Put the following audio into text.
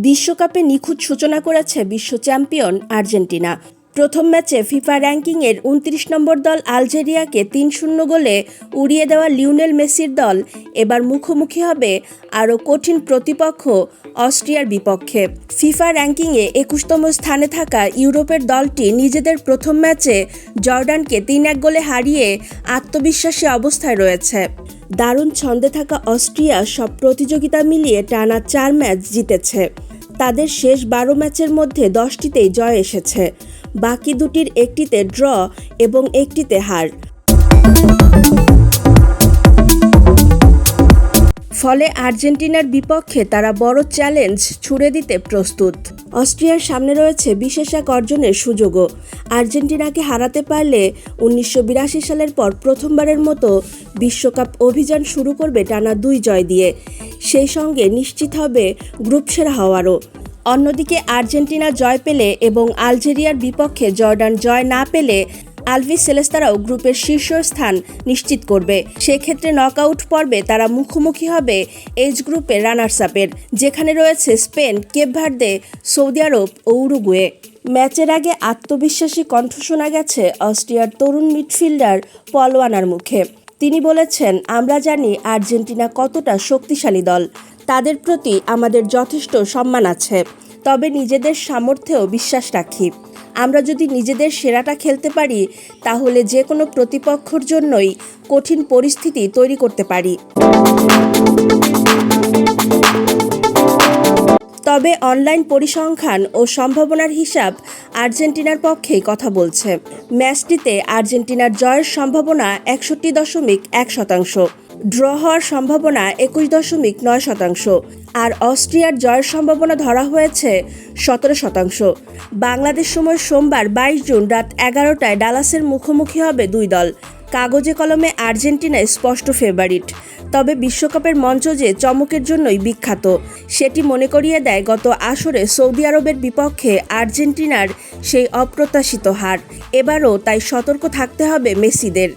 বিশ্বকাপে নিখুঁত সূচনা করেছে বিশ্ব চ্যাম্পিয়ন আর্জেন্টিনা। প্রথম ম্যাচে ফিফা র্যাঙ্কিংয়ের ২৯ নম্বর দল আলজেরিয়াকে ৩-০ গোলে উড়িয়ে দেওয়া লিওনেল মেসির দল এবার মুখোমুখি হবে আরও কঠিন প্রতিপক্ষ অস্ট্রিয়ার বিপক্ষে। ফিফা র্যাঙ্কিংয়ে ২১তম স্থানে থাকা ইউরোপের দলটি নিজেদের প্রথম ম্যাচে জর্ডানকে ৩-১ গোলে হারিয়ে আত্মবিশ্বাসী অবস্থায় রয়েছে। দারুণ ছন্দে থাকা অস্ট্রিয়া সব প্রতিযোগিতা মিলিয়ে টানা ৪ ম্যাচ জিতেছে। তাদের শেষ ১২ ম্যাচের মধ্যে ১০টিতেই জয় এসেছে, বাকি দুটির একটিতে ড্র এবং একটিতে হার। ফলে আর্জেন্টিনার বিপক্ষে তারা বড় চ্যালেঞ্জ ছুড়ে দিতে প্রস্তুত। অস্ট্রিয়ার সামনে রয়েছে বিশেষ এক অর্জনের সুযোগও। আর্জেন্টিনাকে হারাতে পারলে ১৯৮২ সালের পর প্রথমবারের মতো বিশ্বকাপ অভিযান শুরু করবে টানা ২ জয় দিয়ে। সেই সঙ্গে নিশ্চিত হবে গ্রুপ সেরা হওয়ারও। অন্যদিকে আর্জেন্টিনা জয় পেলে এবং আলজেরিয়ার বিপক্ষে জর্ডান জয় না পেলে আলবিসেলেস্তারাও গ্রুপের শীর্ষস্থান নিশ্চিত করবে। সেক্ষেত্রে নকআউট পর্বে তারা মুখোমুখি হবে এইচ গ্রুপের রানার্স আপের, যেখানে রয়েছে স্পেন, কেপ ভার্দে, সৌদি আরব ও উরুগুয়ে। ম্যাচের আগে আত্মবিশ্বাসী কণ্ঠ শোনা গেছে অস্ট্রিয়ার তরুণ মিডফিল্ডার পল ওয়ানার মুখে। তিনি বলেছেন, আমরা জানি আর্জেন্টিনা কতটা শক্তিশালী দল, তাদের প্রতি আমাদের যথেষ্ট সম্মান আছে, তবে নিজেদের সামর্থ্যেও বিশ্বাস রাখি। আমরা যদি নিজেদের সেরাটা খেলতে পারি তাহলে যে কোনো প্রতিপক্ষের জন্যই কঠিন পরিস্থিতি তৈরি করতে পারি। তবে অনলাইন পরিসংখ্যান ও সম্ভাবনার হিসাব আর্জেন্টিনার পক্ষেই কথা বলছে। ম্যাচটিতে আর্জেন্টিনার জয়ের সম্ভাবনা ৬১.১%, ড্র হওয়ার সম্ভাবনা ২১.৯%, আর অস্ট্রিয়ার জয়ের সম্ভাবনা ধরা হয়েছে ১৭%। বাংলাদেশ সময় সোমবার ২২ জুন রাত ১১টায় ডালাসের মুখোমুখি হবে দুই দল। কাগজে কলমে আর্জেন্টিনা স্পষ্ট ফেভারিট, তবে বিশ্বকাপের মঞ্চ যে চমকের জন্যই বিখ্যাত সেটি মনে করিয়ে দেয় গত আসরে সৌদি আরবের বিপক্ষে আর্জেন্টিনার সেই অপ্রত্যাশিত হার। এবারও তাই সতর্ক থাকতে হবে মেসিদের।